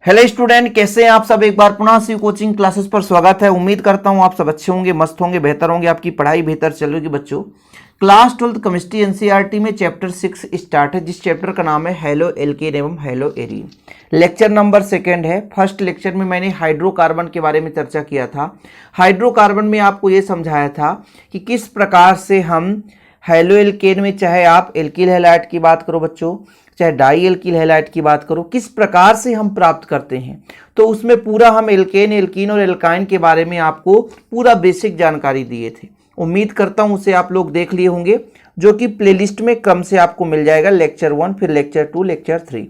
Hello student, कैसे हैं आप सब। एक बार पुनः शिव कोचिंग क्लासेस पर स्वागत है। उम्मीद करता हूं आप सब अच्छे होंगे, मस्त होंगे, बेहतर होंगे, आपकी पढ़ाई बेहतर चल रही होगी। बच्चों, क्लास 12 केमिस्ट्री एनसीईआरटी में चैप्टर 6 स्टार्ट है, जिस चैप्टर का नाम है हैलो एल्केन एवं हैलो एरीन। लेक्चर नंबर 2 है। फर्स्ट लेक्चर में मैंने हाइड्रोकार्बन के बारे में चर्चा किया था। हाइड्रोकार्बन में आपको ये समझाया था कि किस प्रकार से हम हैलो एल्केन में, चाहे आप एल्किल हैलाइड की बात करो बच्चों, चाहे डाई एल्किल हैलाइड की बात करो, किस प्रकार से हम प्राप्त करते हैं। तो उसमें पूरा हम एल्केन, एल्कीन और एल्काइन के बारे में आपको पूरा बेसिक जानकारी दिए थे। उम्मीद करता हूं उसे आप लोग देख लिए होंगे, जो कि प्लेलिस्ट में क्रम से आपको मिल जाएगा। लेक्चर 1, फिर लेक्चर 2, लेक्चर 3।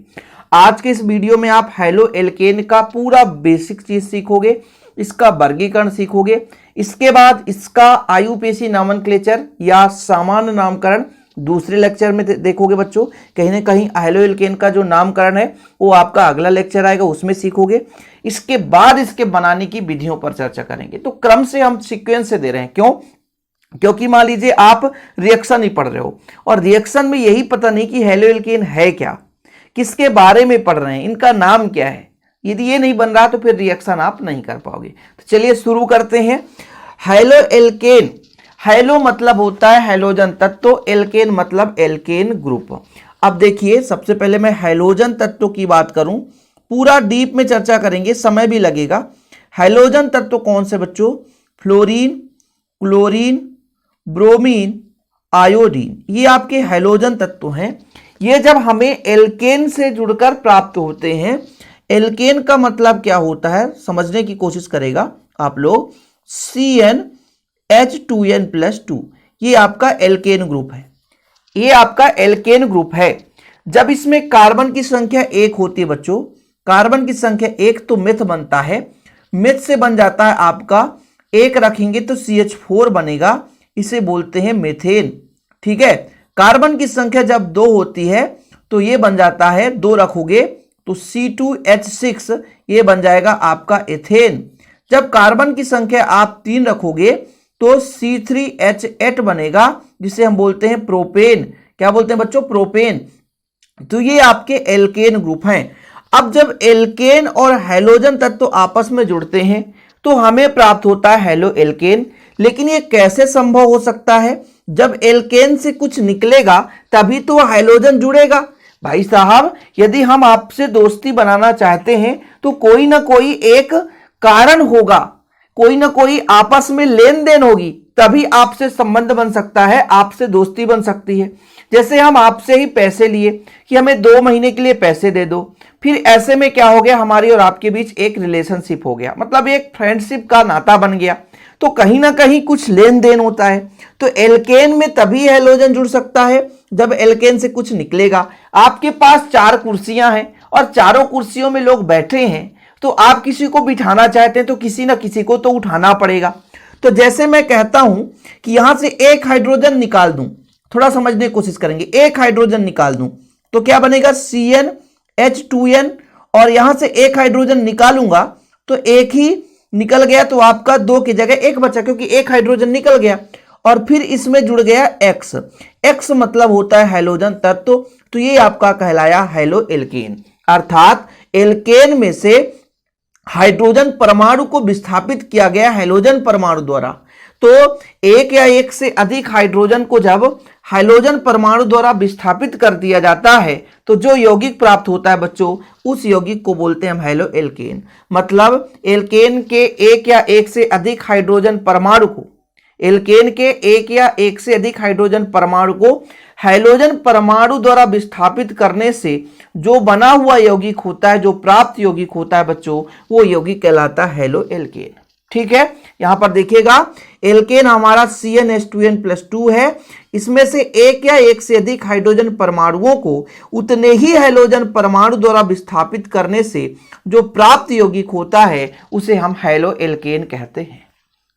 आज के इस वीडियो में आप हैलो एल्केन का पूरा बेसिक चीज सीखोगे, इसका वर्गीकरण सीखोगे, इसके बाद इसका आईयूपीएसी नॉमेनक्लेचर या सामान्य नामकरण दूसरे लेक्चर में देखोगे बच्चों। कहीं ना कहीं हैलो एल्केन का जो नामकरण है वो आपका अगला लेक्चर आएगा, उसमें सीखोगे। इसके बाद इसके बनाने की विधियों पर चर्चा करेंगे। तो क्रम से हम सीक्वेंस से दे रहे हैं। क्यों? क्योंकि मान लीजिए आप रिएक्शन ही पढ़ रहे हो और रिएक्शन में यही पता नहीं कि हैलो एल्केन है क्या, किसके बारे में पढ़ रहे हैं, इनका नाम क्या है। यदि ये नहीं बन रहा तो फिर रिएक्शन आप नहीं कर पाओगे। तो चलिए शुरू करते हैं। हैलो एल्केन, हैलो मतलब होता है हैलोजन तत्व, एल्केन मतलब एल्केन ग्रुप। अब देखिए, सबसे पहले मैं हैलोजन तत्व की बात करूं, पूरा डीप में चर्चा करेंगे, समय भी लगेगा। हैलोजन तत्व कौन से बच्चों? फ्लोरीन, क्लोरीन, ब्रोमीन, आयोडीन, ये आपके हैलोजन तत्व हैं। ये जब हमें एल्केन से जुड़कर प्राप्त होते हैं। एल्केन का मतलब क्या होता है समझने की कोशिश करेगा आप लोग। CnH2n+2, ये आपका एल्केन ग्रुप है। ये आपका एल्केन ग्रुप है। जब इसमें कार्बन की संख्या 1 होती है बच्चों, कार्बन की संख्या 1, तो मिथ बनता है। मिथ से बन जाता है आपका, 1 रखेंगे तो CH4 बनेगा, इसे बोलते हैं मीथेन। ठीक है। कार्बन की संख्या जब 2 होती है तो ये बन जाता है, 2 रखोगे तो C2H6, ये बन जाएगा आपका एथेन। जब कार्बन की संख्या आप 3 रखोगे तो C3H8 बनेगा, जिसे हम बोलते हैं प्रोपेन। क्या बोलते हैं बच्चों? प्रोपेन। तो ये आपके एल्केन ग्रुप हैं। अब जब एल्केन और हैलोजन तत्व आपस में जुड़ते हैं तो हमें प्राप्त होता है हैलो एल्केन। लेकिन ये कैसे संभव हो सकता है? जब एल्केन से कुछ निकलेगा तभी तो हैलोजन जुड़ेगा। भाई साहब, यदि हम आपसे दोस्ती बनाना चाहते हैं तो कोई ना कोई एक कारण होगा, कोई ना कोई आपस में लेन देन होगी, तभी आपसे संबंध बन सकता है, आपसे दोस्ती बन सकती है। जैसे हम आपसे ही पैसे लिए कि हमें 2 महीने के लिए पैसे दे दो, फिर ऐसे में क्या हो गया, हमारी और आपके बीच एक रिलेशनशिप हो गया, मतलब एक फ्रेंडशिप का नाता बन गया। तो कहीं ना कहीं कुछ लेन देन होता है। तो एल्केन में तभी हैलोजन जुड़ सकता है जब एल्केन से कुछ निकलेगा। आपके पास 4 कुर्सियां हैं और चारों कुर्सियों में लोग बैठे हैं, तो आप किसी को बिठाना चाहते हैं तो किसी ना किसी को तो उठाना पड़ेगा। तो जैसे मैं कहता हूं कि यहां से एक हाइड्रोजन निकाल दूं, थोड़ा समझने की कोशिश करेंगे। एक हाइड्रोजन निकाल दूं तो क्या बनेगा? CnH2n, और यहां से एक हाइड्रोजन निकालूंगा तो एक ही निकल गया, तो आपका 2 की जगह 1 बचा, क्योंकि एक हाइड्रोजन निकल गया। और फिर इसमें जुड़ गया X। X मतलब होता है हैलोजन तत्व। तो ये आपका कहलाया हैलो एल्केन। अर्थात एल्केन में से हाइड्रोजन परमाणु को विस्थापित किया गया हैलोजन परमाणु द्वारा। तो एक या एक से अधिक हाइड्रोजन को जब हाइड्रोजन परमाणु द्वारा विस्थापित कर दिया जाता है तो जो यौगिक प्राप्त होता है बच्चों, उस यौगिक को बोलते हैं हम हैलो एल्केन। मतलब एल्केन के एक या एक से अधिक हाइड्रोजन परमाणु को, एल्केन के एक या एक से अधिक हाइड्रोजन परमाणु को हाइड्रोजन परमाणु द्वारा विस्थापित करने से जो बना हुआ यौगिक होता है, जो प्राप्त यौगिक होता है बच्चों, वो यौगिक कहलाता है हैलो एल्केन। ठीक है। यहां पर देखिएगा, एल्केन हमारा CnH2n+2 है। इसमें से एक या एक से अधिक हाइड्रोजन परमाणुओं को उतने ही हाइड्रोजन परमाणु द्वारा विस्थापित करने से जो प्राप्त यौगिक होता है उसे हम हैलो एल्केन कहते हैं।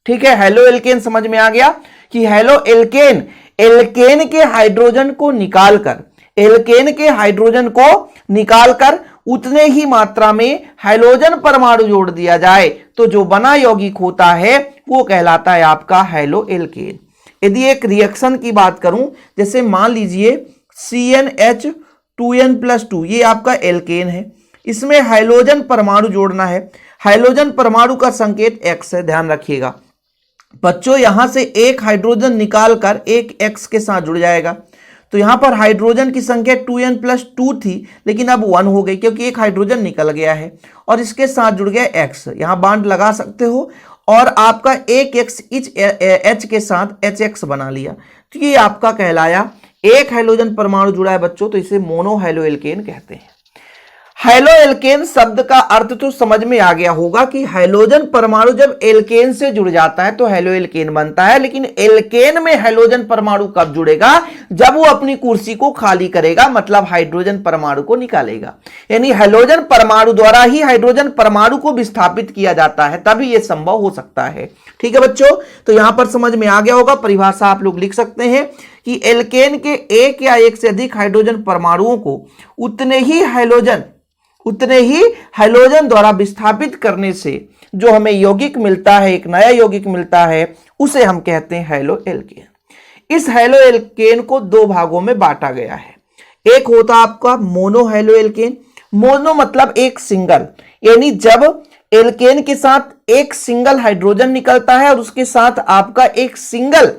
ठीक है। हैलो एल्केन समझ में आ गया कि हैलो एल्केन एल्केन के हाइड्रोजन को निकालकर, एल्केन के हाइड्रोजन को निकालकर उतने ही मात्रा में हाइड्रोजन परमाणु जोड़ दिया जाए तो जो बना यौगिक होता है वो कहलाता है आपका हैलो एल्केन। यदि एक रिएक्शन की बात करूं, जैसे मान लीजिए CnH2n+2, ये आपका एल्केन है, इसमें हाइड्रोजन परमाणु जोड़ना है। हाइड्रोजन परमाणु का संकेत X है, ध्यान रखिएगा बच्चों। यहां से एक हाइड्रोजन निकालकर एक X के साथ जुड़ जाएगा। तो यहां पर हाइड्रोजन की संख्या 2n+2 थी, लेकिन अब 1 हो गई क्योंकि एक हाइड्रोजन निकल गया है और इसके साथ जुड़ गया X। यहां बांड लगा सकते हो और आपका एक X इच H के साथ HX बना लिया। तो ये आपका कहलाया एक हाइड्रोजन परमाणु जुड़ा है बच्चों, तो इसे मोनो हैलो एल्केन कहते हैं। हैलो एल्केन शब्द का अर्थ तो समझ में आ गया होगा कि हाइड्रोजन परमाणु जब एल्केन से जुड़ जाता है तो हैलो एल्केन बनता है। लेकिन एल्केन में हाइड्रोजन परमाणु कब जुड़ेगा? जब वो अपनी कुर्सी को खाली करेगा, मतलब हाइड्रोजन परमाणु को निकालेगा। यानी हाइड्रोजन परमाणु द्वारा ही हाइड्रोजन परमाणु को विस्थापित किया जाता है, तभी यह संभव हो सकता है। ठीक है बच्चों, तो यहां पर समझ में आ गया होगा। परिभाषा आप लोग लिख सकते हैं कि एल्केन के एक या एक से अधिक हाइड्रोजन परमाणुओं को उतने ही हाइड्रोजन द्वारा विस्थापित करने से जो हमें यौगिक मिलता है, एक नया यौगिक मिलता है, उसे हम कहते हैं हैलो एल्केन। इस हैलो एल्केन को दो भागों में बांटा गया है। एक होता आपका मोनो हैलो एल्केन। मोनो मतलब एक सिंगल, यानी जब एल्केन के साथ एक सिंगल हाइड्रोजन निकलता है और उसके साथ आपका एक सिंगल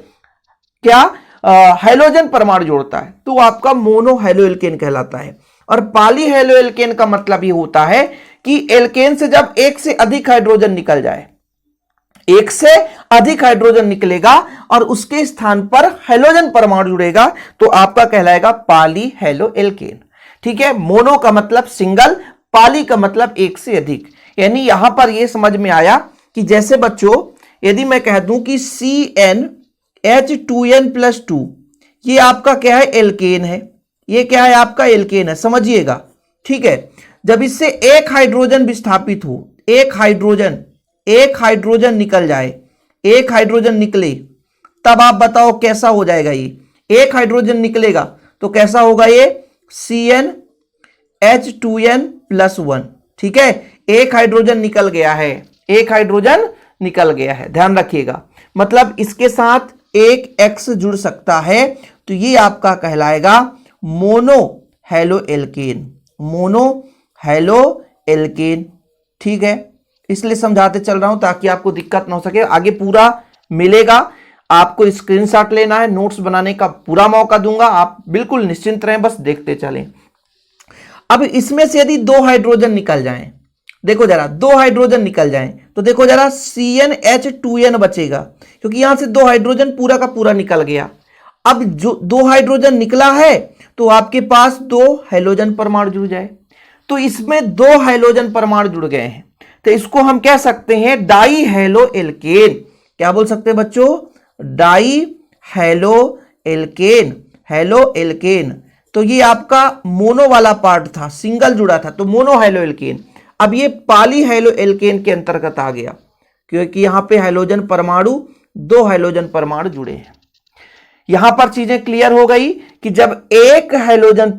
हाइड्रोजन परमाणु जोड़ता है, तो आपका मोनो हैलो एल्केन कहलाता है। और पॉली हैलो एल्केन का मतलब ये होता है कि एल्केन से जब एक से अधिक हाइड्रोजन निकल जाए, एक से अधिक हाइड्रोजन निकलेगा और उसके स्थान पर हाइड्रोजन परमाणु जुड़ेगा, तो आपका कहलाएगा पॉली हैलो एल्केन। ठीक है, मोनो का मतलब सिंगल, पॉली का मतलब एक से अधिक। यानी यहां पर यह समझ में आया कि जैसे बच्चों यदि मैं कह दूं कि CnH2n+2 ये आपका क्या है? एल्केन है। ये क्या है? आपका एल्केन है, समझिएगा। ठीक है, जब इससे एक हाइड्रोजन विस्थापित हो, एक हाइड्रोजन निकल जाए, एक हाइड्रोजन निकले, तब आप बताओ कैसा हो जाएगा? ये एक हाइड्रोजन निकलेगा तो कैसा होगा? ये CnH2n+1। ठीक है, एक हाइड्रोजन निकल गया है, एक हाइड्रोजन निकल गया है, ध्यान रखिएगा। मतलब इसके साथ एक X जुड़ सकता है, तो ये आपका कहलाएगा mono halo alkane. Mono halo alkane. ठीक है, इसलिए समझाते चल रहा हूं ताकि आपको दिक्कत ना हो सके। आगे पूरा मिलेगा, आपको स्क्रीनशॉट लेना है, नोट्स बनाने का पूरा मौका दूंगा, आप बिल्कुल निश्चिंत रहें, बस देखते चलें। अब इसमें से यदि दो हाइड्रोजन निकल जाएं, देखो जरा, दो हाइड्रोजन निकल जाएं तो देखो जरा CnH2n बचेगा, क्योंकि यहां से दो हाइड्रोजन पूरा का पूरा निकल गया। अब जो दो हाइड्रोजन निकला है तो आपके पास दो हाइड्रोजन परमाणु जुड़ जाए, तो इसमें दो हाइड्रोजन परमाणु जुड़ गए हैं, तो इसको हम कह सकते हैं डाई हैलो एल्केन। क्या बोल सकते हैं बच्चों? Di halo alkane, halo alkane. तो ये आपका मोनो वाला पार्ट था, सिंगल जुड़ा था, तो मोनो हैलो एल्केन। अब ये पॉली हैलो एल्केन के अंतर्गत आ गया, क्योंकि यहां पे हाइड्रोजन परमाणु, दो हाइड्रोजन परमाणु जुड़े हैं। यहां पर चीजें क्लियर हो गई कि जब एक हाइड्रोजन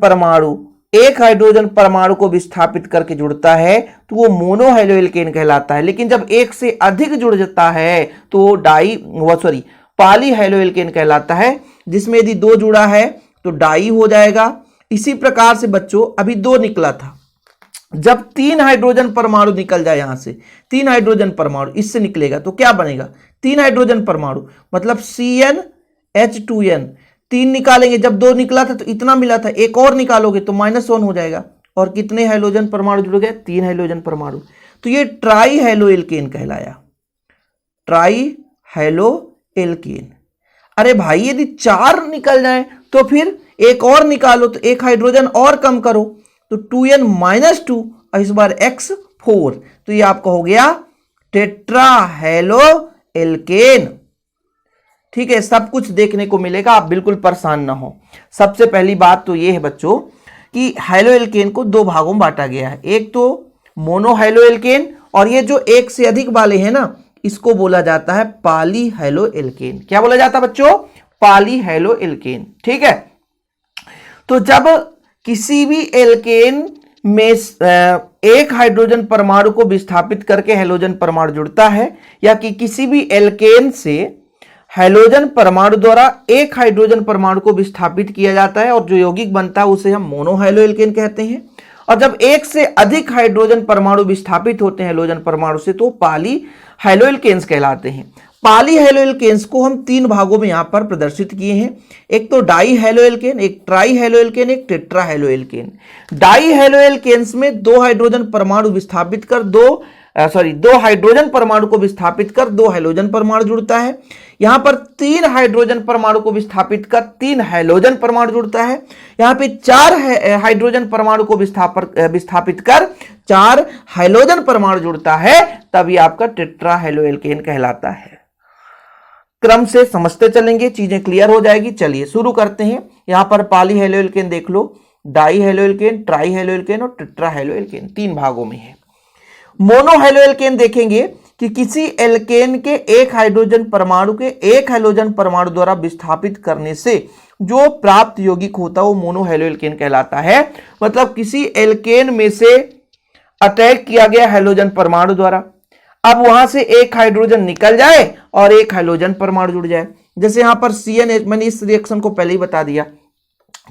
परमाणु को विस्थापित करके जुड़ता है तो वो मोनो हैलो एल्केन कहलाता है। लेकिन जब एक से अधिक जुड़ जाता है तो पॉली हैलो एल्केन कहलाता है, जिसमें यदि दो जुड़ा है तो डाई हो जाएगा। इसी प्रकार से बच्चों अभी दो निकला था, जब तीन हाइड्रोजन परमाणु निकल जाए, यहां से तीन हाइड्रोजन परमाणु इससे निकलेगा तो क्या बनेगा? तीन हाइड्रोजन परमाणु, मतलब CnH2n। तीन निकालेंगे, जब दो निकला था तो इतना मिला था, एक और निकालोगे तो -1 हो जाएगा। और कितने हाइड्रोजन परमाणु जुड़ गए? तीन हाइड्रोजन परमाणु। तो ये ट्राई हैलो एल्केन कहलाया, ट्राई हैलो एल्केन। अरे भाई यदि चार निकल जाए तो फिर एक और निकालो, तो एक हाइड्रोजन और कम करो, तो 2n-2 और इस बार X 4, तो ये आपका हो गया टेट्रा हैलो एल्केन। ठीक है, सब कुछ देखने को मिलेगा, आप बिल्कुल परेशान ना हो। सबसे पहली बात तो ये है बच्चों कि हैलो एल्केन को दो भागों में बांटा गया है। एक तो मोनो हैलो एल्केन, और ये जो एक से अधिक वाले हैं ना, इसको बोला जाता है पॉली हैलो एल्केन। क्या बोला जाता है बच्चों? Poly halo alkane. ठीक है, तो जब किसी भी एल्केन में एक हाइड्रोजन परमाणु को विस्थापित करके हाइड्रोजन परमाणु जुड़ता है, या कि किसी भी एल्केन से हाइड्रोजन परमाणु द्वारा एक हाइड्रोजन परमाणु को विस्थापित किया जाता है और जो यौगिक बनता है उसे हम मोनो हैलो एल्केन कहते हैं। और जब एक से अधिक हाइड्रोजन परमाणु विस्थापित होते हैं हैलोजन परमाणु से तो पॉली हैलोएल्केन्स कहलाते हैं। पॉली हैलोएल्केन्स को हम तीन भागों में यहां पर प्रदर्शित किए हैं, एक तो डाई हैलोएल्केन, एक ट्राई हैलोएल्केन, एक टेट्रा हैलोएल्केन। डाई हैलोएल्केन्स में दो हाइड्रोजन परमाणु विस्थापित कर दो हाइड्रोजन परमाणु को विस्थापित कर दो हैलोजन परमाणु जुड़ता है। यहां पर तीन हाइड्रोजन परमाणु को विस्थापित कर तीन हैलोजन परमाणु जुड़ता है। यहां पे चार हाइड्रोजन परमाणु को विस्थापित कर चार हैलोजन परमाणु जुड़ता है, तब ये आपका टेट्रा हैलोएल्केन कहलाता है। क्रम से समझते चलेंगे, चीजें क्लियर हो जाएगी। चलिए शुरू करते हैं। यहां पर पॉली हैलोएल्केन देख लो, डाई हैलोएल्केन, ट्राई हैलोएल्केन और टेट्रा हैलोएल्केन तीन भागों में है। मोनो हैलोएल्केन देखेंगे कि किसी एल्केन के एक हाइड्रोजन परमाणु के एक हैलोजन परमाणु द्वारा विस्थापित करने से जो प्राप्त यौगिक होता है वो मोनो हैलोएल्केन कहलाता है। मतलब किसी एल्केन में से अटैक किया गया हैलोजन परमाणु द्वारा, अब वहां से एक हाइड्रोजन निकल जाए और एक हैलोजन परमाणु जुड़ जाए। जैसे यहां पर CN, मैंने इस रिएक्शन को पहले ही बता दिया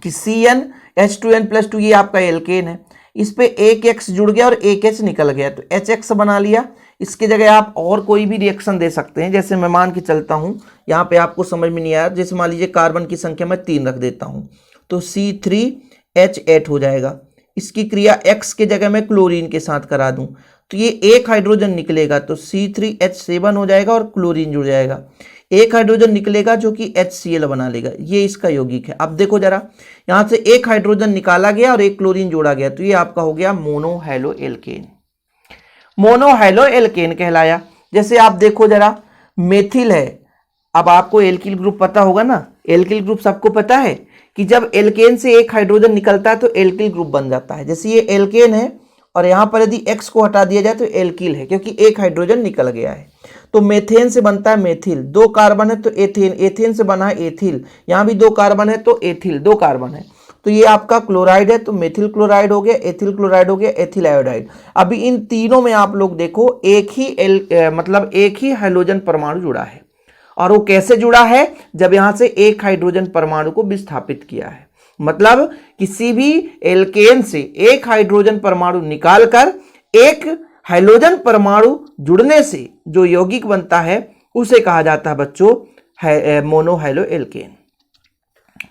कि CnH2n+2 ये आपका एल्केन है, इस पे एक X जुड़ गया और एक H निकल गया तो HX बना लिया। इसके जगह आप और कोई भी रिएक्शन दे सकते हैं, जैसे मैं मान के चलता हूं, यहां पे आपको समझ में नहीं आया, जैसे मान लीजिए कार्बन की संख्या मैं 3 रख देता हूं तो C3H8 हो जाएगा। इसकी क्रिया X के जगह मैं क्लोरीन के साथ करा दूं तो ये एक हाइड्रोजन निकलेगा तो C3H7 हो जाएगा और क्लोरीन जुड़ जाएगा। एक हाइड्रोजन निकलेगा जो कि HCl बना लेगा, ये इसका यौगिक है। अब देखो जरा, यहां से एक हाइड्रोजन निकाला गया और एक क्लोरीन जोड़ा गया तो ये आपका हो गया मोनो हैलोएल्केन। मोनो हैलोएल्केन कहलाया। जैसे आप देखो जरा, मेथिल है। अब आपको एल्किल ग्रुप पता होगा ना, एल्किल ग्रुप सबको पता है कि जब एल्केन से एक हाइड्रोजन निकलता है तो एल्किल ग्रुप बन जाता है। जैसे ये एल्केन है और यहां पर यदि X को हटा दिया जाए तो एल्किल है, क्योंकि एक हाइड्रोजन निकल गया है। तो मेथेन से बनता है मेथिल, 2 कार्बन है तो एथेन, एथेन से बना है एथिल, यहां भी 2 कार्बन है तो एथिल, 2 कार्बन है तो ये आपका क्लोराइड है तो मेथिल क्लोराइड हो गया, एथिल क्लोराइड हो गया, एथिल आयोडाइड। अभी इन तीनों में आप लोग देखो एक ही हैलोजन परमाणु जुड़ा है। और वो कैसे जुड़ा है? जब यहां से एक हाइड्रोजन परमाणु को विस्थापित किया है। मतलब किसी भी एल्केन से एक हाइड्रोजन परमाणु निकालकर एक हैलोजन परमाणु जुड़ने से जो यौगिक बनता है उसे कहा जाता है बच्चों मोनो हैलोएल्केन।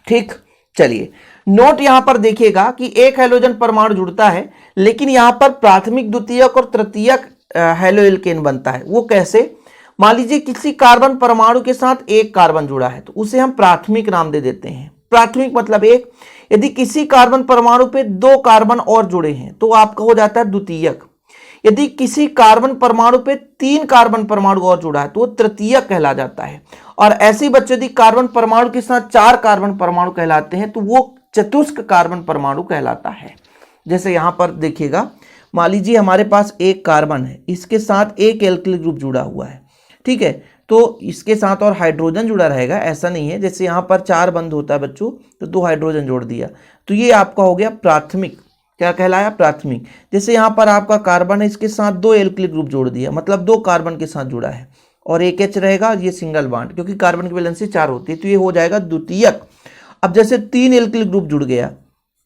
ठीक, चलिए नोट यहां पर देखिएगा कि एक हैलोजन परमाणु जुड़ता है, लेकिन यहां पर प्राथमिक, द्वितीयक और तृतीयक हैलोएल्केन बनता है। वो कैसे? मान लीजिए किसी कार्बन परमाणु के साथ एक कार्बन जुड़ा है तो उसे हम प्राथमिक नाम दे देते हैं। प्राथमिक मतलब एक। यदि किसी कार्बन परमाणु पे 2 कार्बन और जुड़े हैं तो आपका हो जाता है द्वितीयक। यदि किसी कार्बन परमाणु पे 3 कार्बन परमाणु और जुड़ा है तो वो तृतीयक कहला जाता है। और ऐसे ही बच्चों, यदि कार्बन परमाणु के साथ 4 कार्बन परमाणु कहलाते हैं तो वो चतुष्क कार्बन परमाणु कहलाता है। जैसे यहां पर देखिएगा, मान लीजिए हमारे पास एक कार्बन है, इसके साथ एक एल्किल ग्रुप जुड़ा हुआ है, ठीक है, तो इसके साथ और हाइड्रोजन जुड़ा रहेगा, ऐसा नहीं है। जैसे यहाँ पर 4 बंद होता है बच्चों तो 2 हाइड्रोजन जोड़ दिया तो ये आपका हो गया प्राथमिक। क्या कहलाया? प्राथमिक। जैसे यहाँ पर आपका कार्बन है, इसके साथ 2 एल्किल ग्रुप जोड़ दिया, मतलब 2 कार्बन के साथ जुड़ा है और एक H रहेगा, ये सिंगल बॉन्ड, क्योंकि कार्बन की वैलेंसी 4 होती है तो ये हो जाएगा द्वितीयक। अब जैसे 3 एल्किल ग्रुप जुड़ गया,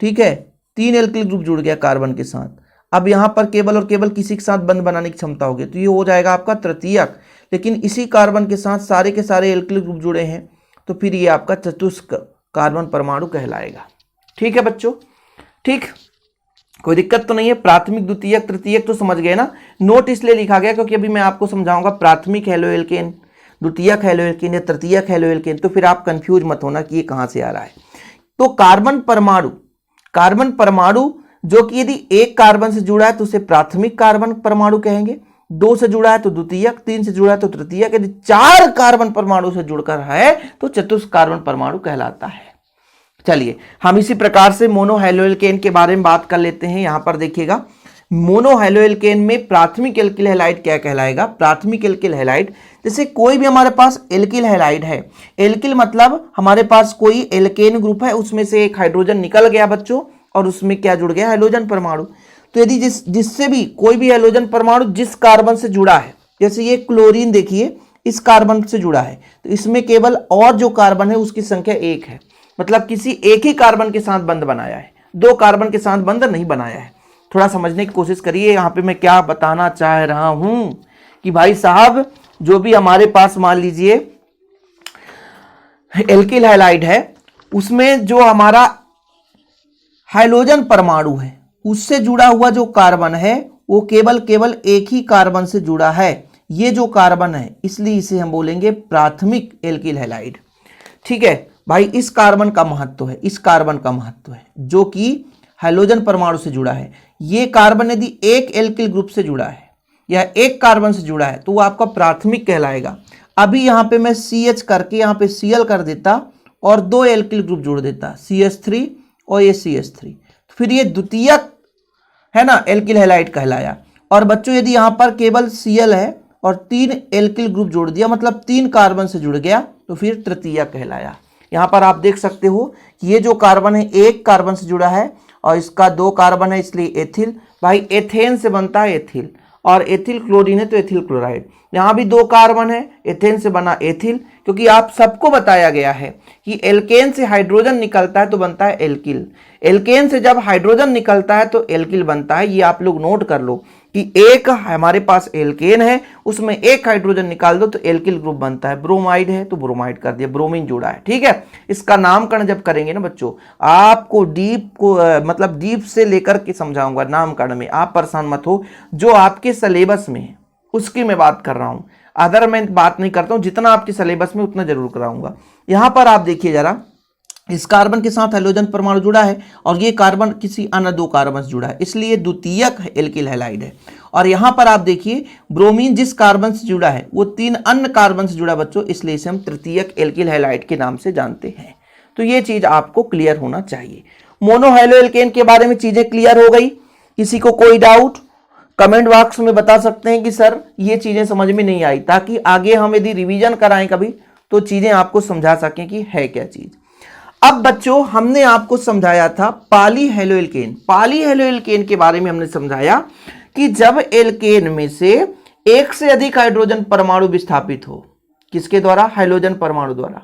ठीक है, 3 एल्किल ग्रुप जुड़ गया कार्बन के साथ, अब यहाँ पर केवल और केवल किसी के साथ बंध बनाने की क्षमता होगी तो ये हो जाएगा आपका तृतीयक। लेकिन इसी कार्बन के साथ सारे के सारे एल्किल ग्रुप जुड़े हैं तो फिर ये आपका चतुष्क कार्बन परमाणु कहलाएगा। ठीक है बच्चों, ठीक, कोई दिक्कत तो नहीं है। प्राथमिक, द्वितीयक, तृतीयक तो समझ गए ना। नोट इसलिए लिखा गया क्योंकि अभी मैं आपको समझाऊंगा प्राथमिक हैलोएल्केन, द्वितीयक हैलोएल्केन या तृतीयक हैलोएल्केन, तो फिर आप कंफ्यूज मत होना कि ये कहां से आ रहा है। तो कार्बन परमाणु जो कि यदि एक कार्बन से जुड़ा है तो उसे प्राथमिक कार्बन परमाणु कहेंगे, 2 से जुड़ा है तो द्वितीयक, 3 से जुड़ा है तो तृतीयक, यदि 4 कार्बन परमाणु से जुड़कर है तो चतुष्क कार्बन परमाणु कहलाता है। चलिए हम इसी प्रकार से मोनो हैलोएल्केन के बारे में बात कर लेते हैं। यहां पर देखिएगा, मोनो हैलोएल्केन में प्राथमिक एल्किल हैलाइड क्या कहलाएगा? प्राथमिक एल्किल हैलाइड, जैसे कोई भी हमारे पास एल्किल हैलाइड है, एल्किल मतलब हमारे पास कोई एल्केन ग्रुप है, उसमें से एक हाइड्रोजन निकल गया बच्चों और उसमें क्या जुड़ गया? हैलोजन परमाणु। तो यदि जिससे भी कोई भी हैलोजन परमाणु जिस कार्बन से जुड़ा है, जैसे ये क्लोरीन देखिए इस कार्बन से जुड़ा है तो इसमें केवल और जो कार्बन है उसकी संख्या 1 है, मतलब किसी एक ही कार्बन के साथ बंध बनाया है, 2 कार्बन के साथ बंध नहीं बनाया है। थोड़ा समझने की कोशिश करिए यहाँ पे मैं क्या बताना चाह रहा हूं कि भाई साहब जो भी हमारे पास मान लीजिए एल्किल हैलाइड है, उसमें जो हमारा हाइड्रोजन परमाणु है उससे जुड़ा हुआ जो कार्बन है वो केवल एक ही कार्बन से जुड़ा है, ये जो कार्बन है, इसलिए इसे हम बोलेंगे प्राथमिक एल्किल हैलाइड। ठीक है भाई, इस कार्बन का महत्व है, इस कार्बन का महत्व है जो कि हाइड्रोजन परमाणु से जुड़ा है। ये कार्बन यदि एक एल्किल ग्रुप से जुड़ा है या एक कार्बन से जुड़ा है तो वो आपका प्राथमिक कहलाएगा। अभी यहां पे मैं CH करके यहां पे Cl कर देता और 2 एल्किल ग्रुप जोड़ देता, CH3 और ये CH3, तो फिर ये द्वितीयक है ना एल्किल हैलाइड कहलाया। और बच्चों यदि यहां पर केवल Cl है और 3 एल्किल ग्रुप जोड़ दिया मतलब 3 कार्बन से जुड़ गया तो फिर तृतीयक कहलाया। यहां पर आप देख सकते हो कि ये जो कार्बन है एक कार्बन से जुड़ा है और इसका 2 कार्बन है, इसलिए एथिल। भाई एथेन से बनता है एथिल और एथिल क्लोरीन है तो एथिल क्लोराइड। यहाँ भी 2 कार्बन है, एथेन से बना एथिल, क्योंकि आप सबको बताया गया है कि एल्केन से हाइड्रोजन निकलता है तो बनता है एल्किल, एल्केन से जब हाइड्रोजन निकलता है तो एल्किल बनता है। ये आप लोग नोट कर लो कि एक हमारे पास एल्केन है उसमें एक हाइड्रोजन निकाल दो तो एल्किल ग्रुप बनता है। ब्रोमाइड है तो ब्रोमाइड कर दिया, ब्रोमीन जुड़ा है। ठीक है, इसका नामकरण जब करेंगे ना बच्चों, आपको मतलब डीप से लेकर के समझाऊंगा नामकरण में, आप परेशान मत हो। जो आपके सिलेबस में है उसकी मैं बात कर रहा हूं, अदर मैं बात नहीं करता हूं। जितना आपके सिलेबस में उतना जरूर कराऊंगा। यहां पर आप देखिए जरा, इस कार्बन के साथ हाइड्रोजन परमाणु जुड़ा है और ये कार्बन किसी अन्य 2 कार्बन से जुड़ा है, इसलिए द्वितीयक एल्किल हैलाइड है। और यहां पर आप देखिए ब्रोमीन जिस कार्बन से जुड़ा है वो 3 अन्य कार्बन से जुड़ा बच्चों, इसलिए इसे हम तृतीयक एल्किल हैलाइड के नाम से जानते हैं। तो ये चीज आपको क्लियर होना चाहिए। मोनोहैलो एल्केन के बारे में चीजें क्लियर हो गई। किसी को कोई डाउट कमेंट बॉक्स में बता सकते हैं कि सर ये चीजें समझ में नहीं आई, ताकि आगे हम यदि रिवीजन कराएं कभी तो चीजें आपको समझा सकें कि है क्या चीज। अब बच्चों हमने आपको समझाया था पॉलीहैलो एल्केन। पॉलीहैलो एल्केन के बारे में हमने समझाया कि जब एल्केन में से एक से अधिक हाइड्रोजन परमाणु विस्थापित हो, किसके द्वारा? हाइड्रोजन परमाणु द्वारा।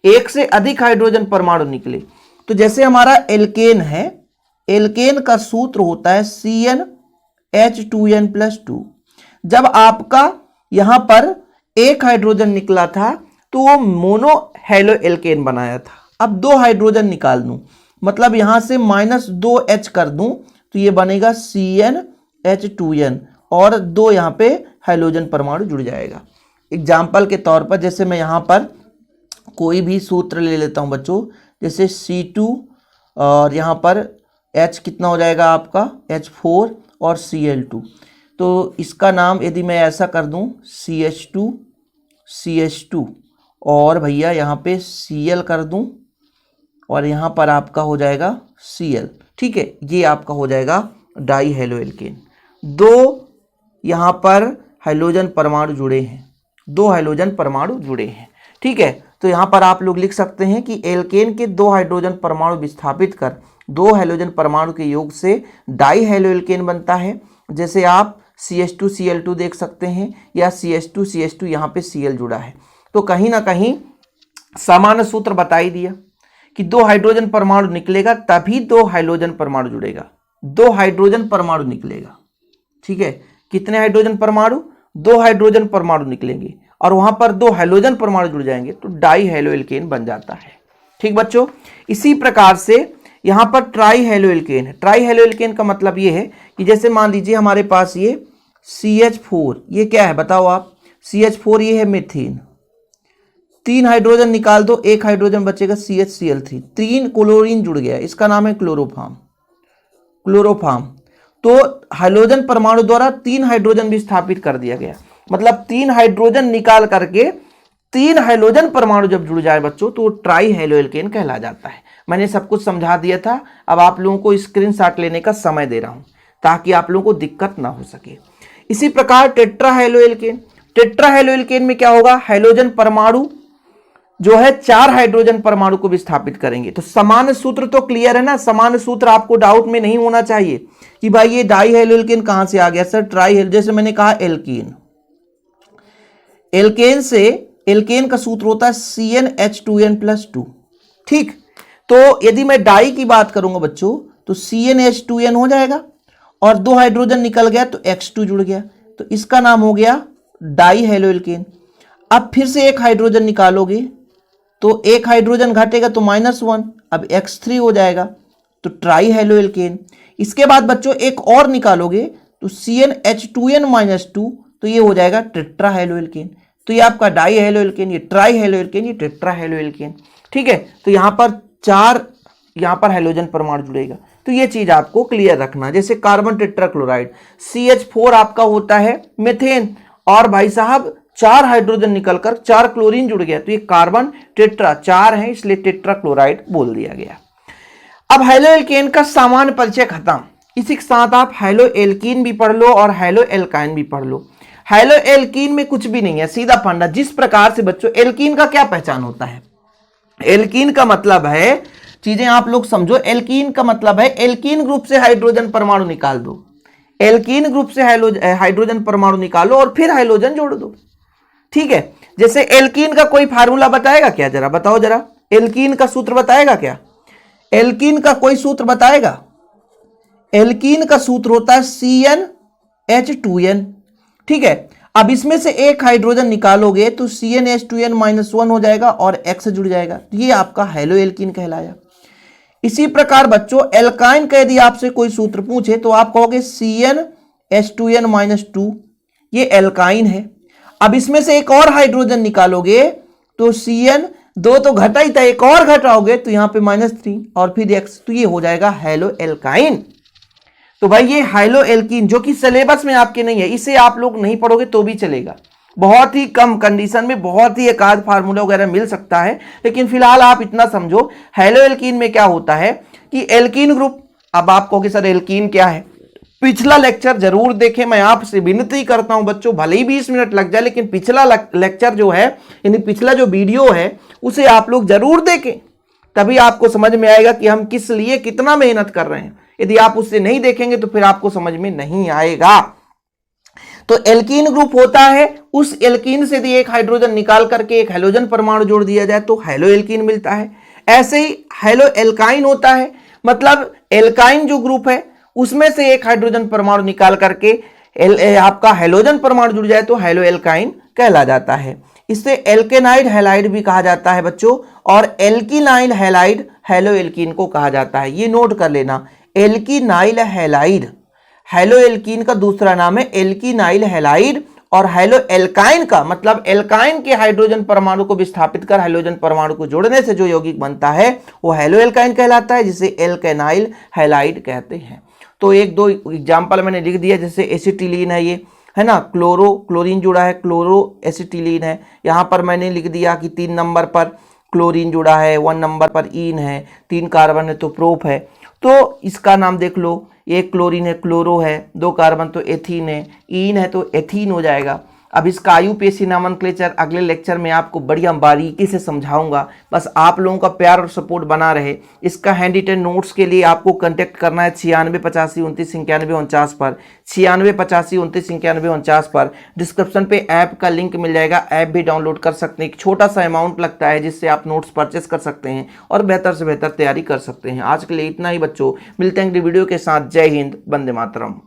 एक से अधिक हाइड्रोजन परमाणु निकले तो जैसे हमारा एल्केन है, एल्केन का सूत्र होता है CnH2n+2। जब आपका यहां पर एक हाइड्रोजन निकला था तो वो मोनोहैलो एल्केन बनाया था। अब 2 हाइड्रोजन निकाल दूं, मतलब यहां से -2H कर दूं तो ये बनेगा CnH2n और 2 यहां पे हाइड्रोजन परमाणु जुड़ जाएगा। एग्जाम्पल के तौर पर जैसे मैं यहां पर कोई भी सूत्र ले लेता हूं बच्चों, जैसे C2 और यहां पर H कितना हो जाएगा आपका H4 और Cl2, तो इसका नाम यदि मैं ऐसा कर दूं CH2 और भैया यहाँ पे Cl कर दूं और यहाँ पर आपका हो जाएगा Cl। ठीक है, ये आपका हो जाएगा डाईहैलो एल्केन। 2 यहाँ पर हाइड्रोजन परमाणु जुड़े हैं, 2 हाइड्रोजन परमाणु जुड़े हैं। ठीक है, तो यहाँ पर आप लोग लिख सकते हैं कि एल्केन के 2 हाइड्रोजन परमाणु विस्थापित कर 2 हाइड्रोजन परमाणु के योग से डाईहैलो एल्केन बनता है। जैसे आप CH2Cl2 देख सकते हैं या CH2 यहाँ पे Cl जुड़ा है, तो कहीं ना कहीं सामान्य सूत्र बता ही दिया कि 2 हाइड्रोजन परमाणु निकलेगा तभी 2 हाइड्रोजन परमाणु जुड़ेगा, 2 हाइड्रोजन परमाणु निकलेगा। ठीक है, कितने हाइड्रोजन परमाणु? 2 हाइड्रोजन परमाणु निकलेंगे और वहां पर 2 हाइड्रोजन परमाणु जुड़ जाएंगे तो डाईहैलो एल्केन बन जाता है। ठीक बच्चों, इसी प्रकार से यहां पर ट्राईहैलो एल्केन है। ट्राईहैलो एल्केन का मतलब ये है कि जैसे मान लीजिए हमारे पास ये CH4, ये क्या है बताओ आप? CH4 ये है मीथेन, 3 हाइड्रोजन निकाल दो, 1 हाइड्रोजन बचेगा CHCl3, 3 क्लोरीन जुड़ गया, इसका नाम है क्लोरोफॉर्म। तो हाइड्रोजन परमाणु द्वारा 3 हाइड्रोजन भी स्थापित कर दिया गया, मतलब 3 हाइड्रोजन निकाल करके 3 हाइड्रोजन परमाणु जब जुड़ जाए बच्चों तो ट्राईहैलो एल्केन कहला जाता है। मैंने सब कुछ समझा दिया था, अब आप लोगों को स्क्रीनशॉट लेने का समय दे रहा हूं ताकि आप लोगों को दिक्कत ना हो सके। इसी प्रकार टेट्राहैलो एल्केन, टेट्राहैलो एल्केन में क्या होगा? हाइड्रोजन परमाणु जो है 4 हाइड्रोजन परमाणु को विस्थापित करेंगे। तो समान सूत्र तो क्लियर है ना, समान सूत्र आपको डाउट में नहीं होना चाहिए कि भाई ये डाईहैलो एल्केन कहां से आ गया सर? ट्राईहैलो, जैसे मैंने कहा एल्केन, एल्केन से एल्केन का सूत्र होता है CnH2n+2। ठीक, तो यदि मैं डाई की बात करूंगा बच्चों तो CnH2n हो जाएगा और 2 हाइड्रोजन निकल गया तो X2 जुड़ गया, तो इसका नाम हो गया डाई हेलो एल्केन। अब फिर से एक हाइड्रोजन निकालोगे तो एक हाइड्रोजन घटेगा तो -1, अब X3 हो जाएगा तो ट्राई हेलो एल्केन। इसके बाद बच्चों एक और निकालोगे तो CnH2n-2, तो ये हो जाएगा टेट्रा हेलो एल्केन। तो ये आपका डाई हेलो एल्केन, ये ट्राई हेलो एल्केन, ये टेट्रा हेलो एल्केन। ठीक है, तो यहां पर 4 यहां पर हाइड्रोजन परमाणु जुड़ेगा। तो ये चीज आपको क्लियर रखना। जैसे कार्बन टेट्राक्लोराइड CH4 आपका होता है मेथेन, और भाई साहब 4 हाइड्रोजन निकलकर 4 क्लोरीन जुड़ गया, तो ये कार्बन टेट्रा 4 है, इसलिए टेट्राक्लोराइड बोल दिया गया। अब हेलो एल्केन का सामान्य परिचय खत्म। इसी के साथ आप हेलो एल्कीन भी पढ़ लो और हेलो एल्काइन भी पढ़ लो। हेलो एल्कीन में कुछ भी नहीं है, सीधा फंडा। जिस प्रकार से बच्चों एल्कीन का क्या पहचान होता है, एल्कीन का मतलब है, चीजें आप लोग समझो, एल्कीन का मतलब है एल्कीन ग्रुप से हाइड्रोजन परमाणु निकाल दो, एल्कीन ग्रुप से हाइड्रोजन परमाणु निकालो और फिर हाइड्रोजन जोड़ दो। ठीक है, जैसे एल्कीन का कोई फार्मूला बताएगा क्या, जरा बताओ, जरा एल्कीन का सूत्र बताएगा क्या, एल्कीन का कोई सूत्र बताएगा? एल्कीन का सूत्र होता है CnH2n। ठीक है, अब इसमें से एक हाइड्रोजन निकालोगे तो CnH2n-1 हो जाएगा और X जुड़ जाएगा, तो ये आपका हेलो एल्कीन कहलाया। इसी प्रकार बच्चों एल्काइन का यदि आपसे कोई सूत्र पूछे तो आप कहोगे CnH2n-2, ये एल्काइन है। अब इसमें से एक और हाइड्रोजन निकालोगे तो CN2 तो घटा ही था, एक और घटाओगे तो यहां पे -3 और फिर X, तो ये हो जाएगा हेलो एल्काइन। तो भाई ये हेलो एल्कीन जो कि सिलेबस में आपके नहीं है, इसे आप लोग नहीं पढ़ोगे तो भी चलेगा, बहुत ही कम कंडीशन में बहुत ही एक आध फार्मूला वगैरह मिल सकता है, लेकिन फिलहाल आप इतना समझो हेलो एल्कीन में क्या होता है कि एल्कीन ग्रुप। अब आप कहोगे सर एल्कीन क्या है, पिछला लेक्चर जरूर देखें, मैं आपसे विनती करता हूं बच्चों, भले ही 20 मिनट लग जाए, लेकिन पिछला लेक्चर जो है, यानी पिछला जो वीडियो है उसे आप लोग जरूर देखें, तभी आपको समझ में आएगा कि हम किस लिए कितना मेहनत कर रहे हैं। यदि आप उससे नहीं देखेंगे तो फिर आपको समझ में नहीं आएगा। तो एल्कीन ग्रुप होता है, उस एल्कीन से यदि एक हाइड्रोजन निकाल करके एक हेलोजन परमाणु जोड़ दिया जाए तो हेलो एल्कीन मिलता है। ऐसे ही हेलो एल्काइन होता है, मतलब एल्काइन जो ग्रुप है उसमें से एक हाइड्रोजन परमाणु निकाल करके आपका हेलोजन परमाणु जुड़ जाए तो हेलो एल्काइन कहला जाता है। इसे एल्केनाइड हैलाइड भी कहा जाता है बच्चों, और एल्किनाइल हैलाइड हेलो एल्कीन को कहा जाता है। ये नोट कर लेना, एल्किनाइल हैलाइड हेलो एल्कीन का दूसरा नाम है एल्किनाइल हैलाइड, और हेलो एल्काइन का मतलब एल्काइन के हाइड्रोजन परमाणु को विस्थापित कर हाइड्रोजन परमाणु को जोड़ने से जो यौगिक बनता है वो हेलो एल्काइन कहलाता है, जिसे एल्केनाइल हैलाइड कहते हैं। तो एक दो एग्जाम्पल मैंने लिख दिया, जैसे एसिटिलीन है, ये है ना, क्लोरीन जुड़ा है, क्लोरो एसिटिलीन है। यहाँ पर मैंने लिख दिया कि 3 नंबर पर क्लोरीन जुड़ा है, 1 नंबर पर ईन है, 3 कार्बन है तो प्रोप है। तो इसका नाम देख लो, एक क्लोरीन है, क्लोरो है, 2 कार्बन तो एथीन है, ईन है तो एथीन हो जाएगा। अब इसका आयुपेशी नामनक्लेचर अगले लेक्चर में आपको बढ़िया बारीकी से समझाऊंगा, बस आप लोगों का प्यार और सपोर्ट बना रहे। इसका हैंड रिटन नोट्स के लिए आपको कांटेक्ट करना है 9685299149 पर, 9685299149 पर। डिस्क्रिप्शन पे ऐप का लिंक मिल जाएगा, ऐप भी डाउनलोड कर सकते हैं। एक छोटा सा अमाउंट लगता है जिससे आप नोट्स परचेस कर सकते हैं और बेहतर से बेहतर तैयारी कर सकते हैं। आज के लिए इतना ही बच्चों, मिलते हैं अगली वीडियो के साथ। जय हिंद, वंदे मातरम।